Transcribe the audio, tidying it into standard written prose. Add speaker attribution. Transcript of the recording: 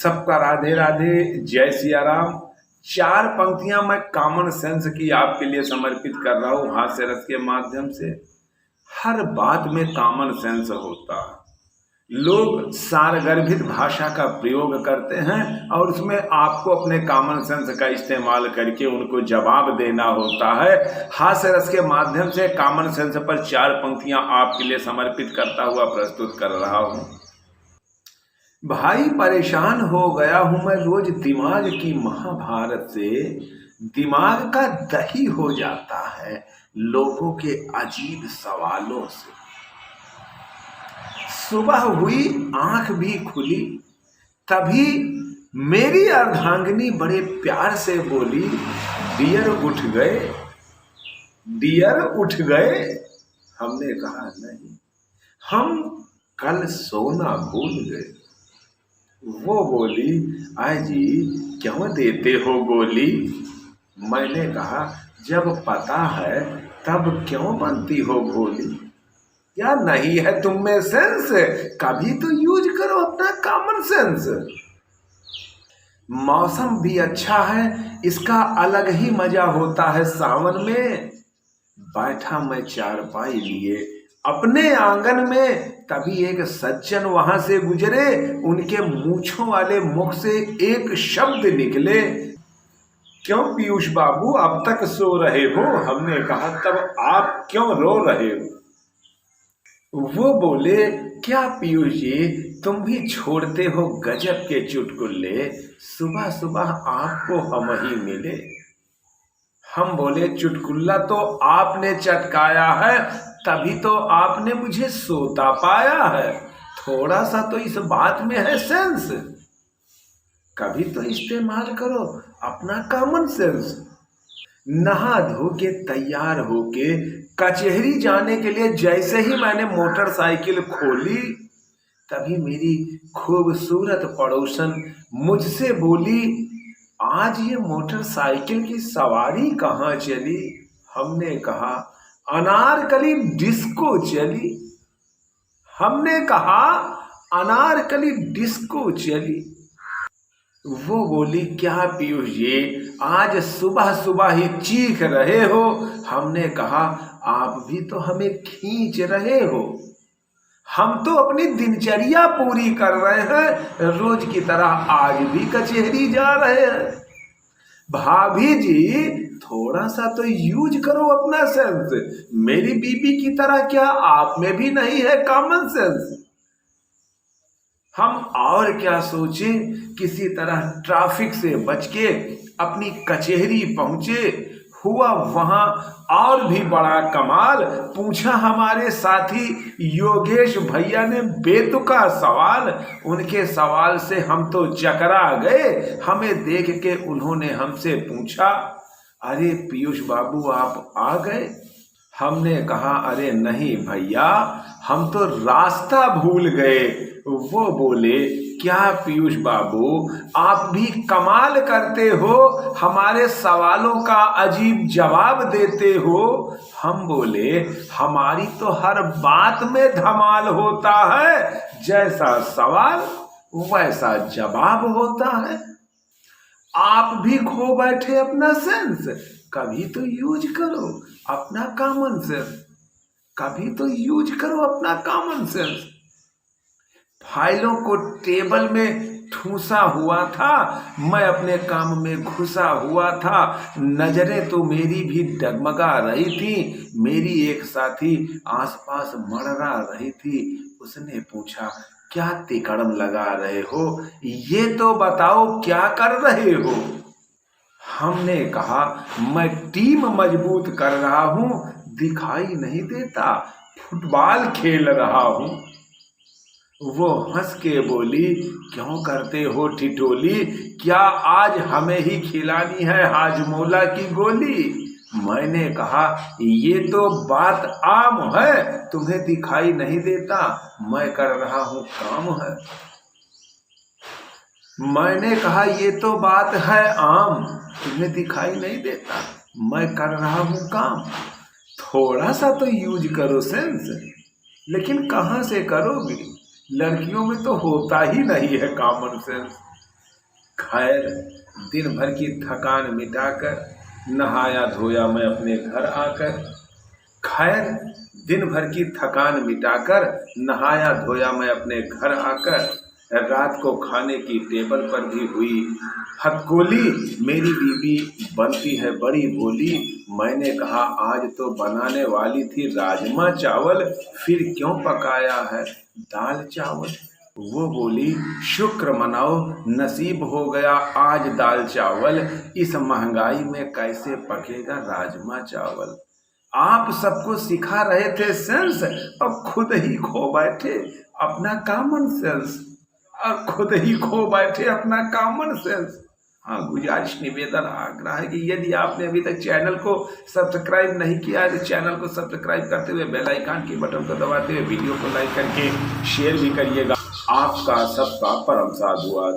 Speaker 1: सबका राधे राधे, जय सिया राम। चार पंक्तियां मैं कॉमन सेंस की आपके लिए समर्पित कर रहा हूं हास्य रस के माध्यम से। हर बात में कॉमन सेंस होता है। लोग सारगर्भित भाषा का प्रयोग करते हैं और उसमें आपको अपने कॉमन सेंस का इस्तेमाल करके उनको जवाब देना होता है। हास्य रस के माध्यम से कॉमन सेंस पर चार पंक्तियां आपके लिए समर्पित करता हुआ प्रस्तुत कर रहा हूं। भाई परेशान हो गया हूं मैं रोज दिमाग की महाभारत से। दिमाग का दही हो जाता है लोगों के अजीब सवालों से। सुबह हुई आंख भी खुली तभी मेरी अर्धांगिनी बड़े प्यार से बोली, डियर उठ गए, डियर उठ गए। हमने कहा नहीं, हम कल सोना भूल गए। वो बोली, आई जी क्यों देते हो गोली। मैंने कहा जब पता है तब क्यों बनती हो भोली। क्या नहीं है तुम में सेंस, कभी तो यूज करो अपना कॉमन सेंस। मौसम भी अच्छा है, इसका अलग ही मजा होता है सावन में। बैठा मैं चारपाई लिए अपने आंगन में, तभी एक सज्जन वहां से गुजरे। उनके मूंछों वाले मुख से एक शब्द निकले, क्यों पीयूष बाबू अब तक सो रहे हो। हमने कहा तब आप क्यों रो रहे हो। वो बोले, क्या पीयूष जी तुम भी छोड़ते हो गजब के चुटकुल्ले, सुबह सुबह आपको हम ही मिले। हम बोले, चुटकुल्ला तो आपने चटकाया है, तभी तो आपने मुझे सोता पाया है। थोड़ा सा तो इस बात में है सेंस, कभी तो इस्तेमाल करो अपना कॉमन सेंस। नहा धो के तैयार होके कचहरी जाने के लिए जैसे ही मैंने मोटरसाइकिल खोली, तभी मेरी खूबसूरत पड़ोसन मुझसे बोली, आज ये मोटरसाइकिल की सवारी कहाँ चली। हमने कहा अनारकली डिस्को चली। हमने कहा अनारकली डिस्को चली। वो बोली, क्या पीयूष जी आज सुबह सुबह ही चीख रहे हो। हमने कहा आप भी तो हमें खींच रहे हो, हम तो अपनी दिनचर्या पूरी कर रहे हैं, रोज की तरह आज भी कचहरी जा रहे हैं। भाभी जी थोड़ा सा तो यूज करो अपना सेंस, मेरी बीबी की तरह क्या आप में भी नहीं है कॉमन सेंस। हम और क्या सोचें, किसी तरह ट्रैफिक से बच के अपनी कचहरी पहुंचे। हुआ वहां और भी बड़ा कमाल, पूछा हमारे साथी योगेश भैया ने बेतुका सवाल। उनके सवाल से हम तो चकरा गए। हमें देख के उन्होंने हमसे पूछा, अरे पीयूष बाबू आप आ गए। हमने कहा अरे नहीं भैया, हम तो रास्ता भूल गए। वो बोले, क्या पीयूष बाबू आप भी कमाल करते हो, हमारे सवालों का अजीब जवाब देते हो। हम बोले, हमारी तो हर बात में धमाल होता है, जैसा सवाल वैसा जवाब होता है। आप भी खो बैठे अपना सेंस, कभी तो यूज करो अपना कॉमन सेंस, कभी तो यूज करो अपना कॉमन सेंस। फाइलों को टेबल में ठूसा हुआ था, मैं अपने काम में घुसा हुआ था। नजरें तो मेरी भी डगमगा रही थी। मेरी एक साथी आसपास मड़रा रही थी। उसने पूछा, क्या तिकड़म लगा रहे हो, ये तो बताओ क्या कर रहे हो। हमने कहा, मैं टीम मजबूत कर रहा हूं, दिखाई नहीं देता, फुटबॉल खेल रहा हूं। वो हंस के बोली, क्यों करते हो ठिठोली, क्या आज हमें ही खिलानी है हाजमोला की गोली। मैंने कहा, ये तो बात आम है, तुम्हें दिखाई नहीं देता, मैं कर रहा हूं काम है। मैंने कहा, ये तो बात है आम, तुम्हें दिखाई नहीं देता, मैं कर रहा हूं काम। थोड़ा सा तो यूज करो सेंस, लेकिन कहां से करोगे, लड़कियों में तो होता ही नहीं है कॉमन सेंस। खैर दिन भर की थकान मिटाकर नहाया धोया मैं अपने घर आकर। खैर दिन भर की थकान मिटाकर नहाया धोया मैं अपने घर आकर। रात को खाने की टेबल पर भी हुई हथकोली, मेरी बीवी बनती है बड़ी भोली। मैंने कहा आज तो बनाने वाली थी राजमा चावल, फिर क्यों पकाया है दाल चावल। वो बोली शुक्र मनाओ नसीब हो गया आज दाल चावल, इस महंगाई में कैसे पकेगा राजमा चावल। आप सबको सिखा रहे थे सेंस और खुद ही खो बैठे अपना कॉमन सेंस, और खुद ही खो बैठे अपना कॉमन सेंस। हाँ, गुजारिश निवेदन आग्रह है कि यदि आपने अभी तक चैनल को सब्सक्राइब नहीं किया है तो चैनल को सब्सक्राइब करते हुए बेल आइकन के बटन को दबाते हुए वीडियो को लाइक करके शेयर भी करिएगा। आपका सबका परम साधुवाद।